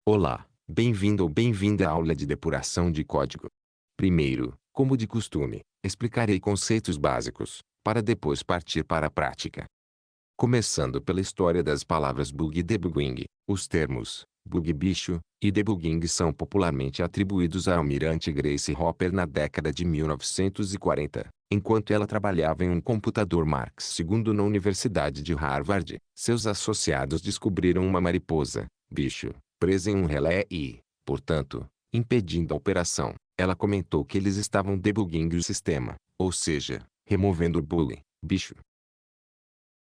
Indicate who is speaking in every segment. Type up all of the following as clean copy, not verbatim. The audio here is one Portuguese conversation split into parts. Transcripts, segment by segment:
Speaker 1: Olá, bem-vindo ou bem-vinda à aula de depuração de código. Primeiro, como de costume, explicarei conceitos básicos, para depois partir para a prática. Começando pela história das palavras bug e debugging, os termos bug bicho e debugging são popularmente atribuídos à almirante Grace Hopper na década de 1940, enquanto ela trabalhava em um computador Marx II na Universidade de Harvard. Seus associados descobriram uma mariposa, bicho, presa em um relé e, portanto, impedindo a operação. Ela comentou que eles estavam debugging o sistema, ou seja, removendo o bug, bicho.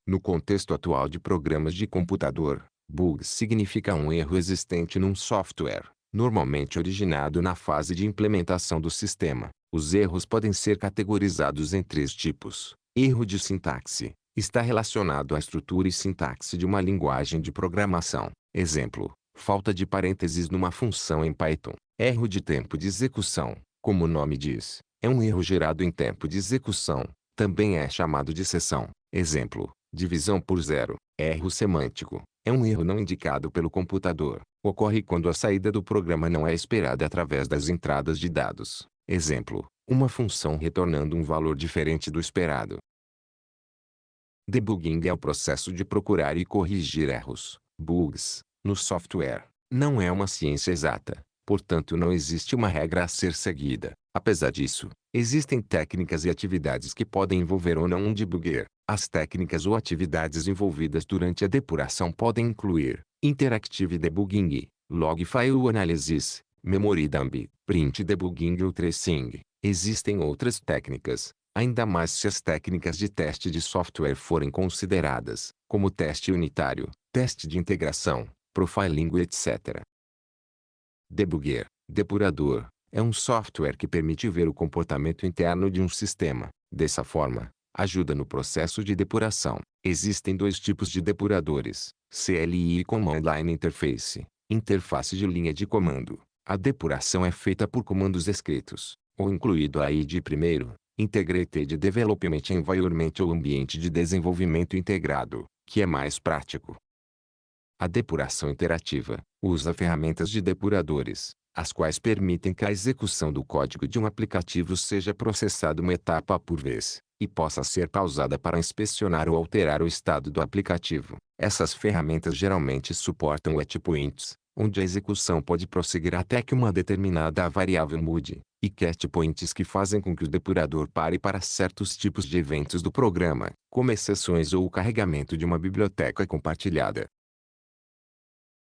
Speaker 1: No contexto atual de programas de computador, bug significa um erro existente num software, normalmente originado na fase de implementação do sistema. Os erros podem ser categorizados em três tipos. Erro de sintaxe está relacionado à estrutura e sintaxe de uma linguagem de programação. Exemplo: falta de parênteses numa função em Python. Erro de tempo de execução, como o nome diz, é um erro gerado em tempo de execução. Também é chamado de seção. Exemplo: divisão por zero. Erro semântico é um erro não indicado pelo computador. Ocorre quando a saída do programa não é esperada através das entradas de dados. Exemplo: uma função retornando um valor diferente do esperado. Debugging é o processo de procurar e corrigir erros, bugs, no software. Não é uma ciência exata, portanto não existe uma regra a ser seguida. Apesar disso, existem técnicas e atividades que podem envolver ou não um debugger. As técnicas ou atividades envolvidas durante a depuração podem incluir Interactive Debugging, Log File Analysis, Memory Dump, Print Debugging ou Tracing. Existem outras técnicas, ainda mais se as técnicas de teste de software forem consideradas, como teste unitário, teste de integração, profiling etc. Debugger, depurador, é um software que permite ver o comportamento interno de um sistema. Dessa forma, ajuda no processo de depuração. Existem dois tipos de depuradores: CLI e Command Line Interface, interface de linha de comando. A depuração é feita por comandos escritos, ou incluído a ID primeiro, Integrated Development Environment ou ambiente de desenvolvimento integrado, que é mais prático. A depuração interativa usa ferramentas de depuradores, as quais permitem que a execução do código de um aplicativo seja processada uma etapa por vez, e possa ser pausada para inspecionar ou alterar o estado do aplicativo. Essas ferramentas geralmente suportam waypoints, onde a execução pode prosseguir até que uma determinada variável mude, e catpoints que fazem com que o depurador pare para certos tipos de eventos do programa, como exceções ou o carregamento de uma biblioteca compartilhada.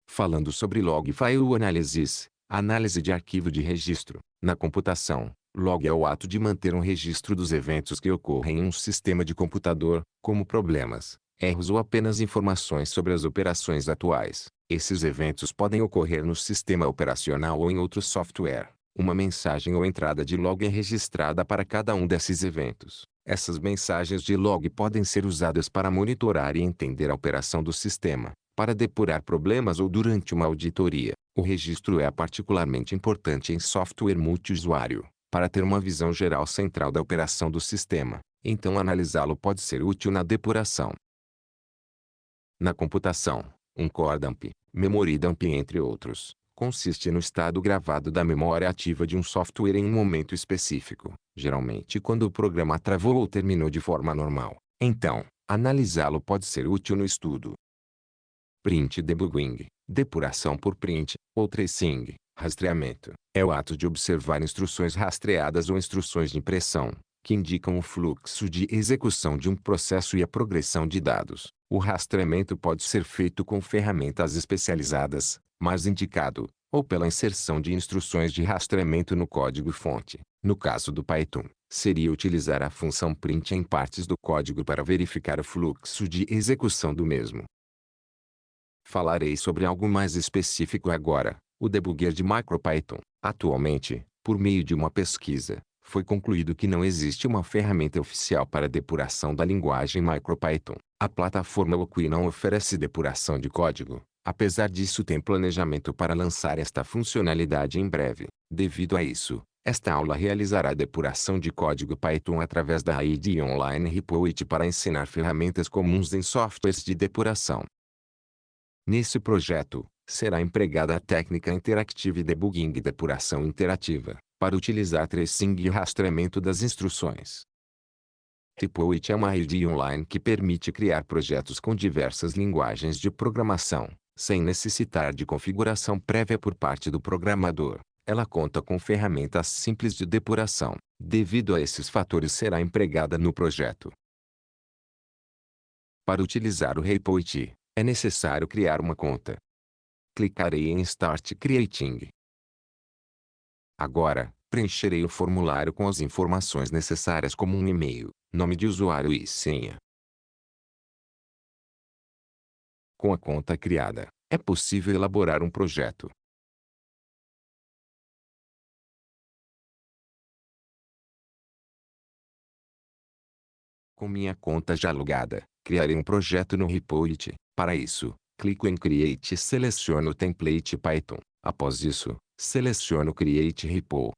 Speaker 1: Falando sobre Log File Analysis, análise de arquivo de registro. Na computação, log é o ato de manter um registro dos eventos que ocorrem em um sistema de computador, como problemas, erros ou apenas informações sobre as operações atuais. Esses eventos podem ocorrer no sistema operacional ou em outro software. Uma mensagem ou entrada de log é registrada para cada um desses eventos. Essas mensagens de log podem ser usadas para monitorar e entender a operação do sistema, para depurar problemas ou durante uma auditoria. O registro é particularmente importante em software multiusuário, para ter uma visão geral central da operação do sistema, então analisá-lo pode ser útil na depuração. Na computação, um core dump, memory dump entre outros, consiste no estado gravado da memória ativa de um software em um momento específico, geralmente quando o programa travou ou terminou de forma normal. Então, analisá-lo pode ser útil no estudo. Print debugging, depuração por print, ou tracing, rastreamento, é o ato de observar instruções rastreadas ou instruções de impressão, que indicam o fluxo de execução de um processo e a progressão de dados. O rastreamento pode ser feito com ferramentas especializadas, mais indicado, ou pela inserção de instruções de rastreamento no código-fonte. No caso do Python, seria utilizar a função print em partes do código para verificar o fluxo de execução do mesmo. Falarei sobre algo mais específico agora, o debugger de MicroPython. Atualmente, por meio de uma pesquisa, foi concluído que não existe uma ferramenta oficial para depuração da linguagem MicroPython. A plataforma Oqui não oferece depuração de código, apesar disso tem planejamento para lançar esta funcionalidade em breve. Devido a isso, esta aula realizará depuração de código Python através da IDE Online Repository para ensinar ferramentas comuns em softwares de depuração. Nesse projeto, será empregada a técnica interativa e debugging e depuração interativa, para utilizar tracing e rastreamento das instruções. Typoit é uma IDE online que permite criar projetos com diversas linguagens de programação, sem necessitar de configuração prévia por parte do programador. Ela conta com ferramentas simples de depuração. Devido a esses fatores será empregada no projeto. Para utilizar o Typoit, é necessário criar uma conta. Clicarei em Start Creating. Agora, preencherei o formulário com as informações necessárias como um e-mail, nome de usuário e senha. Com a conta criada, é possível elaborar um projeto. Com minha conta já logada, criarei um projeto no Typoit. Para isso, clico em Create e seleciono o template Python. Após isso, seleciono Create Repo.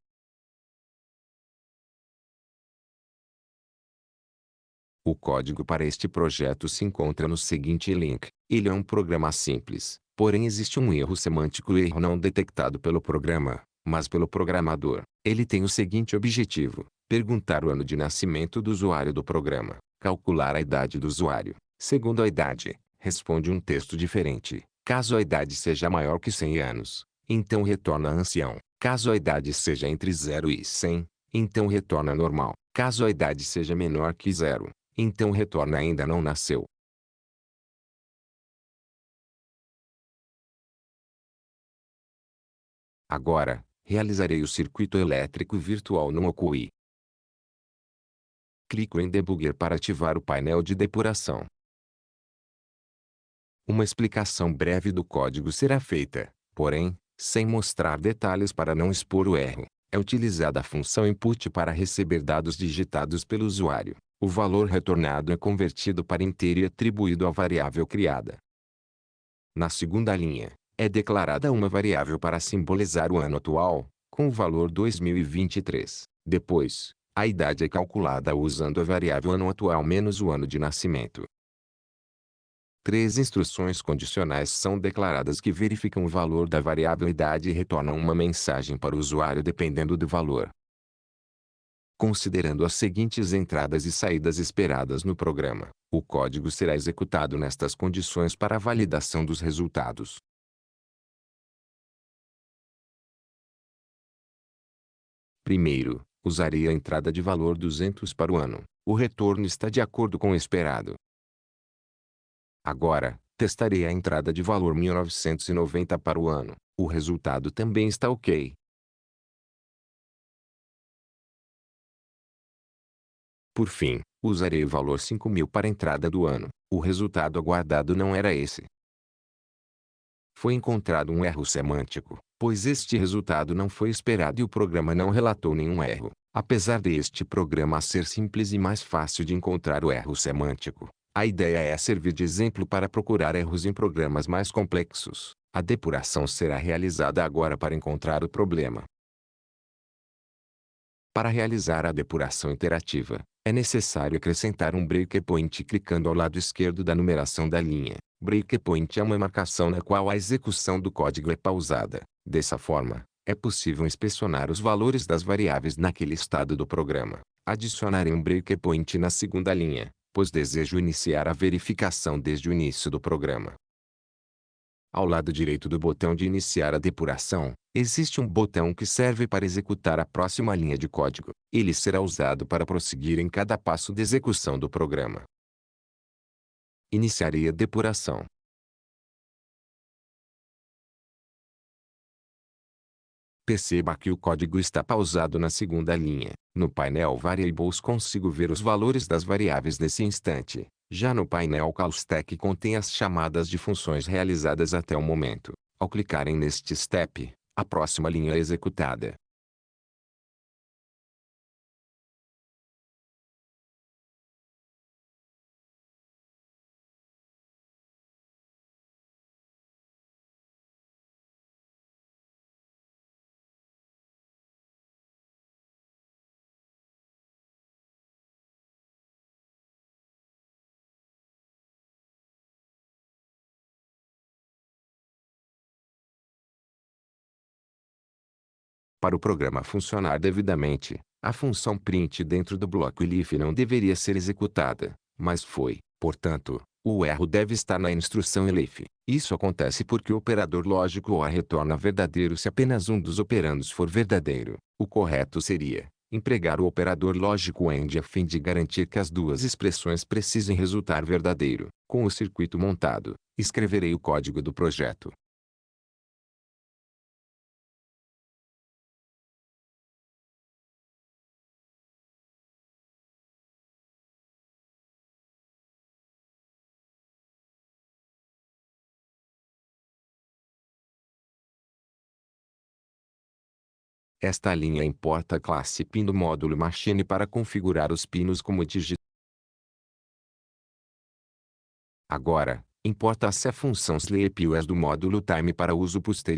Speaker 1: O código para este projeto se encontra no seguinte link. Ele é um programa simples, porém existe um erro semântico e erro não detectado pelo programa, mas pelo programador. Ele tem o seguinte objetivo: perguntar o ano de nascimento do usuário do programa, calcular a idade do usuário. Segundo a idade, responde um texto diferente. Caso a idade seja maior que 100 anos, então retorna ancião. Caso a idade seja entre 0 e 100, então retorna normal. Caso a idade seja menor que 0, então retorna ainda não nasceu. Agora, realizarei o circuito elétrico virtual no OCUI. Clico em Debugger para ativar o painel de depuração. Uma explicação breve do código será feita, porém, sem mostrar detalhes para não expor o erro. É utilizada a função input para receber dados digitados pelo usuário. O valor retornado é convertido para inteiro e atribuído à variável criada. Na segunda linha, é declarada uma variável para simbolizar o ano atual, com o valor 2023. Depois, a idade é calculada usando a variável ano atual menos o ano de nascimento. Três instruções condicionais são declaradas que verificam o valor da variável idade e retornam uma mensagem para o usuário dependendo do valor. Considerando as seguintes entradas e saídas esperadas no programa, o código será executado nestas condições para a validação dos resultados. Primeiro, usarei a entrada de valor 200 para o ano. O retorno está de acordo com o esperado. Agora, testarei a entrada de valor 1990 para o ano. O resultado também está ok. Por fim, usarei o valor 5.000 para a entrada do ano. O resultado aguardado não era esse. Foi encontrado um erro semântico, pois este resultado não foi esperado e o programa não relatou nenhum erro. Apesar deste programa ser simples e mais fácil de encontrar o erro semântico, a ideia é servir de exemplo para procurar erros em programas mais complexos. A depuração será realizada agora para encontrar o problema. Para realizar a depuração interativa, é necessário acrescentar um breakpoint clicando ao lado esquerdo da numeração da linha. Breakpoint é uma marcação na qual a execução do código é pausada. Dessa forma, é possível inspecionar os valores das variáveis naquele estado do programa. Adicionarei um breakpoint na segunda linha, pois desejo iniciar a verificação desde o início do programa. Ao lado direito do botão de iniciar a depuração, existe um botão que serve para executar a próxima linha de código. Ele será usado para prosseguir em cada passo de execução do programa. Iniciarei a depuração. Perceba que o código está pausado na segunda linha. No painel Variables consigo ver os valores das variáveis nesse instante. Já no painel CallStack contém as chamadas de funções realizadas até o momento. Ao clicarem neste step, a próxima linha é executada. Para o programa funcionar devidamente, a função print dentro do bloco elif não deveria ser executada, mas foi. Portanto, o erro deve estar na instrução elif. Isso acontece porque o operador lógico OR retorna verdadeiro se apenas um dos operandos for verdadeiro. O correto seria empregar o operador lógico AND a fim de garantir que as duas expressões precisem resultar verdadeiro. Com o circuito montado, escreverei o código do projeto. Esta linha importa a classe pin do módulo machine para configurar os pinos como dígito. Agora, importa-se a função sleepUs do módulo time para uso posterior.